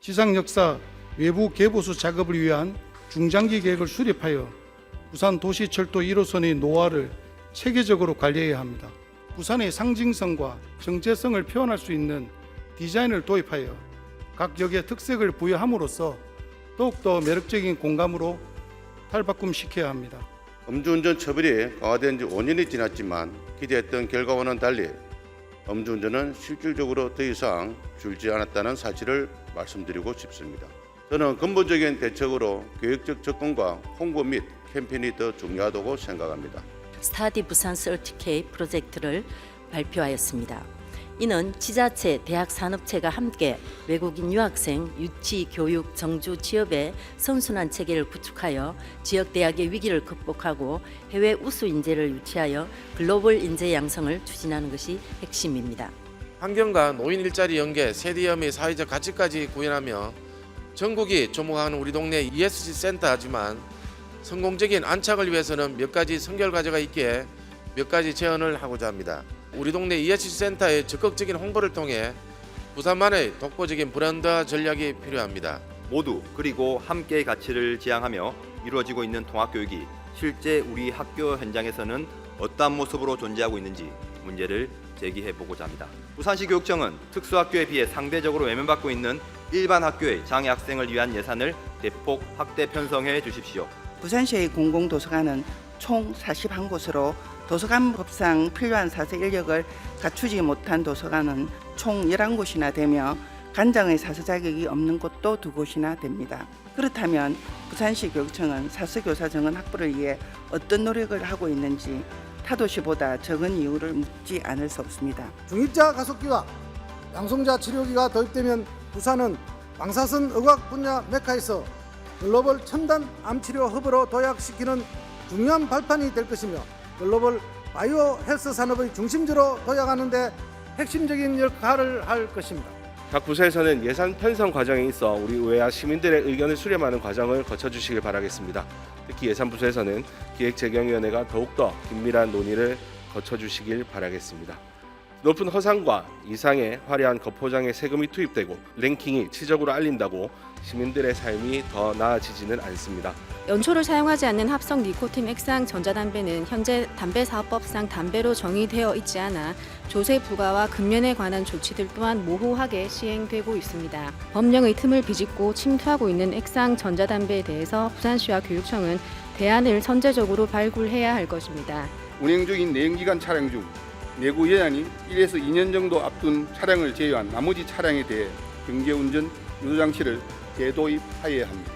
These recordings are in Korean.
지상 역사 외부 개보수 작업을 위한 중장기 계획을 수립하여 부산 도시철도 1호선의 노화를 체계적으로 관리해야 합니다. 부산의 상징성과 정체성을 표현할 수 있는 디자인을 도입하여 각 역의 특색을 부여함으로써 더욱더 매력적인 공감으로 탈바꿈시켜야 합니다. 음주운전 처벌이 강화된 지 5년이 지났지만 기대했던 결과와는 달리 음주운전은 실질적으로 더 이상 줄지 않았다는 사실을 말씀드리고 싶습니다. 저는 근본적인 대책으로 교육적 접근과 홍보 및 캠페인이 더 중요하다고 생각합니다. 스타디 부산 서티케이 프로젝트를 발표하였습니다. 이는 지자체, 대학 산업체가 함께 외국인 유학생, 유치, 교육, 정주, 취업의 선순환 체계를 구축하여 지역 대학의 위기를 극복하고 해외 우수 인재를 유치하여 글로벌 인재 양성을 추진하는 것이 핵심입니다. 환경과 노인 일자리 연계, 세대염의 사회적 가치까지 구현하며 전국이 주목하는 우리 동네 ESG 센터지만 성공적인 안착을 위해서는 몇 가지 선결 과제가 있기에 몇 가지 제언을 하고자 합니다. 우리 동네 ESG 센터의 적극적인 홍보를 통해 부산만의 독보적인 브랜드 전략이 필요합니다. 모두 그리고 함께의 가치를 지향하며 이루어지고 있는 통합교육이 실제 우리 학교 현장에서는 어떠한 모습으로 존재하고 있는지 문제를 제기해보고자 합니다. 부산시 교육청은 특수학교에 비해 상대적으로 외면받고 있는 일반 학교의 장애 학생을 위한 예산을 대폭 확대 편성해 주십시오. 부산시의 공공도서관은 총 41곳으로 도서관법상 필요한 사서 인력을 갖추지 못한 도서관은 총 11곳이나 되며 관장의 사서 자격이 없는 곳도 2곳이나 됩니다. 그렇다면 부산시 교육청은 사서교사 정원 확보를 위해 어떤 노력을 하고 있는지 타도시보다 적은 이유를 묻지 않을 수 없습니다. 중입자 가속기와 양성자 치료기가 도입되면 부산은 방사선 의학 분야 메카에서 글로벌 첨단 암치료 허브로 도약시키는 중요한 발판이 될 것이며 글로벌 바이오 헬스 산업의 중심지로 도약하는 데 핵심적인 역할을 할 것입니다. 각 부서에서는 예산 편성 과정에 있어 우리 의회와 시민들의 의견을 수렴하는 과정을 거쳐주시길 바라겠습니다. 특히 예산부서에서는 기획재경위원회가 더욱더 긴밀한 논의를 거쳐주시길 바라겠습니다. 높은 허상과 이상의 화려한 겉포장에 세금이 투입되고 랭킹이 치적으로 알린다고 시민들의 삶이 더 나아지지는 않습니다. 연초를 사용하지 않는 합성 니코틴 액상 전자담배는 현재 담배사업법상 담배로 정의되어 있지 않아 조세 부과와 금연에 관한 조치들 또한 모호하게 시행되고 있습니다. 법령의 틈을 비집고 침투하고 있는 액상 전자담배에 대해서 부산시와 교육청은 대안을 선제적으로 발굴해야 할 것입니다. 운행 중인 내연기관 차량 중 내구 예산이 1에서 2년 정도 앞둔 차량을 제외한 나머지 차량에 대해 경제운전 유도장치를 재도입하여야 합니다.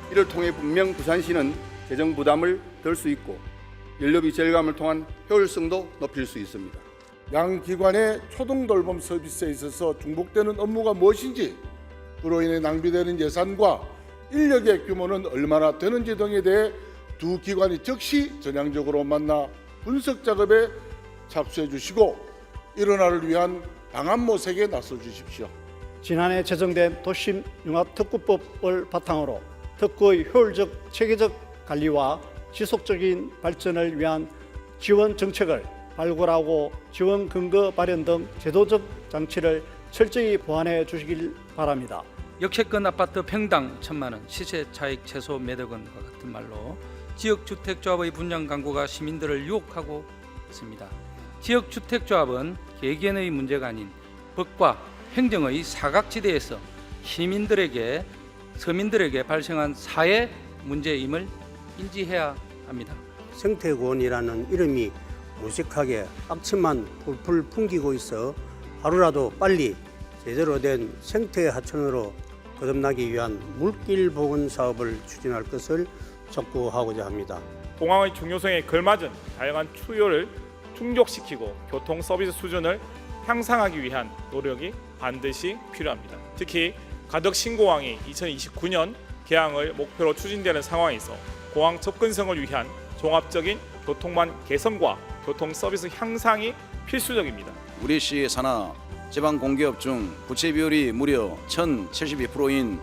이를 통해 분명 부산시는 재정 부담을 덜 수 있고 연료비 절감을 통한 효율성도 높일 수 있습니다. 양 기관의 초등 돌봄 서비스에 있어서 중복되는 업무가 무엇인지, 그로 인해 낭비되는 예산과 인력의 규모는 얼마나 되는지 등에 대해 두 기관이 즉시 전향적으로 만나 분석 작업에 착수해 주시고 일원화를 위한 방안 모색에 나서 주십시오. 지난해 제정된 도심 융합특구법을 바탕으로 특구의 효율적 체계적 관리와 지속적인 발전을 위한 지원 정책을 발굴하고 지원 근거 마련 등 제도적 장치를 철저히 보완해 주시길 바랍니다. 역세권 아파트 평당 1,000만 원, 시세 차익 최소 몇억 원과 같은 말로 지역주택조합의 분양 광고가 시민들을 유혹하고 있습니다. 지역주택조합은 개개인의 문제가 아닌 법과 행정의 사각지대에서 서민들에게 발생한 사회 문제임을 인지해야 합니다. 생태구원이라는 이름이 무식하게 악취만 풀풀 풍기고 있어 하루라도 빨리 제대로 된 생태하천으로 거듭나기 위한 물길 복원 사업을 추진할 것을 촉구하고자 합니다. 공항의 중요성에 걸맞은 다양한 수요를 충족시키고 교통 서비스 수준을 향상하기 위한 노력이 반드시 필요합니다. 특히 가덕 신공항이 2029년 개항을 목표로 추진되는 상황에서 공항 접근성을 위한 종합적인 교통망 개선과 교통 서비스 향상이 필수적입니다. 우리 시 산하 지방 공기업 중 부채 비율이 무려 1,072%인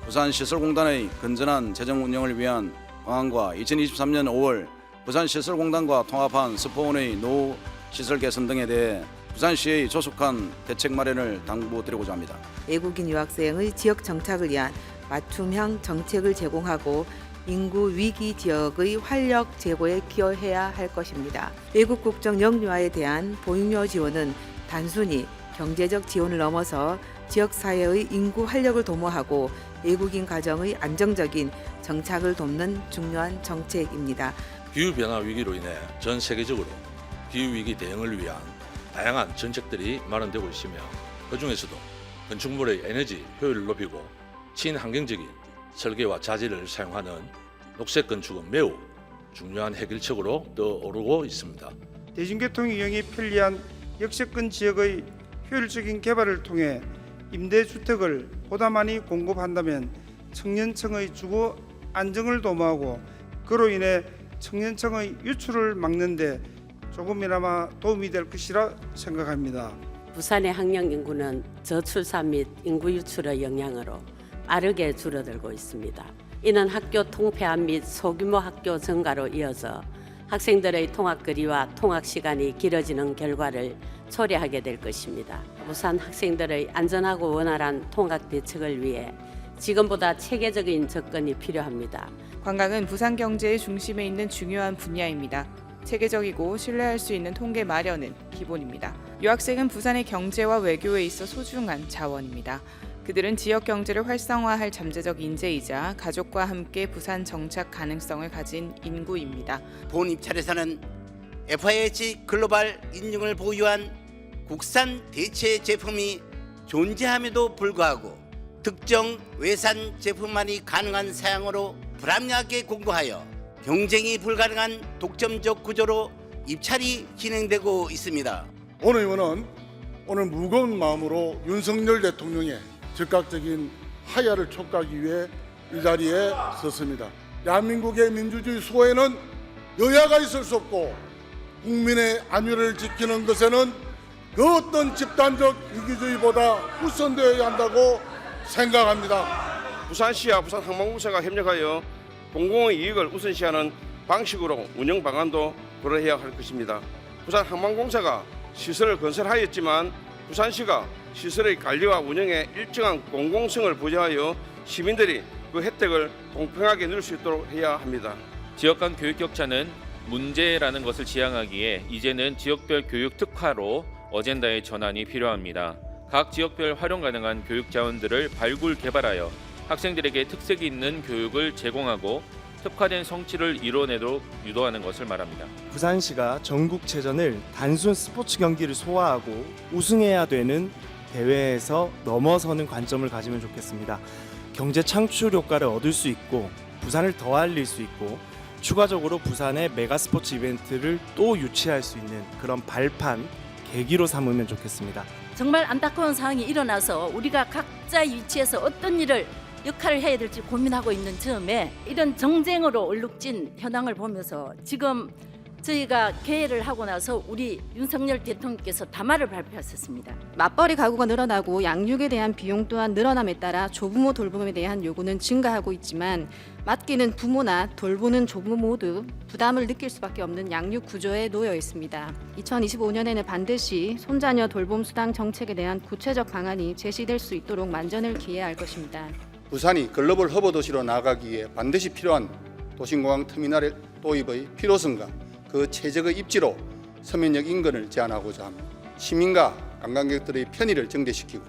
부산시설공단의 건전한 재정 운영을 위한 방안과 2023년 5월 부산시설공단과 통합한 스포원의 노후 시설 개선 등에 대해 부산시의 조속한 대책 마련을 당부드리고자 합니다. 외국인 유학생의 지역 정착을 위한 맞춤형 정책을 제공하고 인구 위기 지역의 활력 제고에 기여해야 할 것입니다. 외국 국적 영유아에 대한 보육료 지원은 단순히 경제적 지원을 넘어서 지역사회의 인구 활력을 도모하고 외국인 가정의 안정적인 정착을 돕는 중요한 정책입니다. 기후변화 위기로 인해 전 세계적으로 기후위기 대응을 위한 다양한 정책들이 마련되고 있으며 그중에서도 건축물의 에너지 효율을 높이고 친환경적인 설계와 자재를 사용하는 녹색 건축은 매우 중요한 해결책으로 떠오르고 있습니다. 대중교통 이용이 편리한 역세권 지역의 효율적인 개발을 통해 임대주택을 보다 많이 공급한다면 청년층의 주거 안정을 도모하고 그로 인해 청년층의 유출을 막는 데 조금이나마 도움이 될 것이라 생각합니다. 부산의 학령 인구는 저출산 및 인구 유출의 영향으로 빠르게 줄어들고 있습니다. 이는 학교 통폐합 및 소규모 학교 증가로 이어져 학생들의 통학 거리와 통학 시간이 길어지는 결과를 초래하게 될 것입니다. 부산 학생들의 안전하고 원활한 통학 대책을 위해 지금보다 체계적인 접근이 필요합니다. 관광은 부산 경제의 중심에 있는 중요한 분야입니다. 체계적이고 신뢰할 수 있는 통계 마련은 기본입니다. 유학생은 부산의 경제와 외교에 있어 소중한 자원입니다. 그들은 지역 경제를 활성화할 잠재적 인재이자 가족과 함께 부산 정착 가능성을 가진 인구입니다. 본 입찰에서는 FIH 글로벌 인증을 보유한 국산 대체 제품이 존재함에도 불구하고 특정 외산 제품만이 가능한 사양으로 불합리하게 공고하여 경쟁이 불가능한 독점적 구조로 입찰이 진행되고 있습니다. 오늘 의원은 오늘 무거운 마음으로 윤석열 대통령의 즉각적인 하야를 촉구하기 위해 이 자리에 섰습니다. 대한민국의 민주주의 수호에는 여야가 있을 수 없고 국민의 안위를 지키는 것에는 그 어떤 집단적 이기주의보다 우선되어야 한다고 생각합니다. 부산시와 부산항만공사가 협력하여 공공의 이익을 우선시하는 방식으로 운영 방안도 고려해야 할 것입니다. 부산항만공사가 시설을 건설하였지만 부산시가 시설의 관리와 운영에 일정한 공공성을 보장하여 시민들이 그 혜택을 공평하게 누릴 수 있도록 해야 합니다. 지역 간 교육 격차는 문제라는 것을 지향하기에 이제는 지역별 교육 특화로 어젠다의 전환이 필요합니다. 각 지역별 활용 가능한 교육 자원들을 발굴 개발하여 학생들에게 특색이 있는 교육을 제공하고 특화된 성취를 이뤄내도록 유도하는 것을 말합니다. 부산시가 전국체전을 단순 스포츠 경기를 소화하고 우승해야 되는 대회에서 넘어서는 관점을 가지면 좋겠습니다. 경제 창출 효과를 얻을 수 있고 부산을 더 알릴 수 있고 추가적으로 부산의 메가 스포츠 이벤트를 또 유치할 수 있는 그런 발판, 계기로 삼으면 좋겠습니다. 정말 안타까운 상황이 일어나서 우리가 각자의 위치에서 어떤 일을 역할을 해야 될지 고민하고 있는 즈음에 이런 정쟁으로 얼룩진 현황을 보면서 지금 저희가 개회를 하고 나서 우리 윤석열 대통령께서 담화를 발표하셨습니다. 맞벌이 가구가 늘어나고 양육에 대한 비용 또한 늘어남에 따라 조부모 돌봄에 대한 요구는 증가하고 있지만 맡기는 부모나 돌보는 조부모 모두 부담을 느낄 수밖에 없는 양육 구조에 놓여 있습니다. 2025년에는 반드시 손자녀 돌봄 수당 정책에 대한 구체적 방안이 제시될 수 있도록 만전을 기해야 할 것입니다. 부산이 글로벌 허브 도시로 나아가기 위해 반드시 필요한 도심공항 터미널의 도입의 필요성과 그 최적의 입지로 서면역 인근을 제한하고자 합니다. 시민과 관광객들의 편의를 증대시키고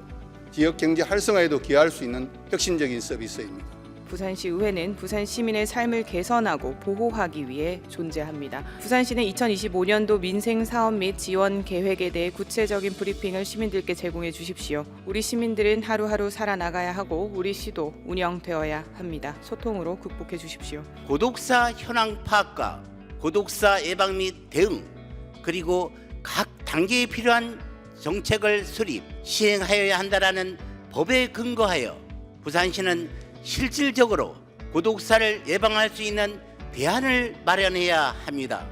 지역 경제 활성화에도 기여할 수 있는 혁신적인 서비스입니다. 부산시의회는 부산 시민의 삶을 개선하고 보호하기 위해 존재합니다. 부산시는 2025년도 민생 사업 및 지원 계획에 대해 구체적인 브리핑을 시민들께 제공해 주십시오. 우리 시민들은 하루하루 살아나가야 하고 우리 시도 운영되어야 합니다. 소통으로 극복해 주십시오. 고독사 현황 파악과 고독사 예방 및 대응 그리고 각 단계에 필요한 정책을 수립, 시행하여야 한다라는 법에 근거하여 부산시는 실질적으로 고독사를 예방할 수 있는 대안을 마련해야 합니다.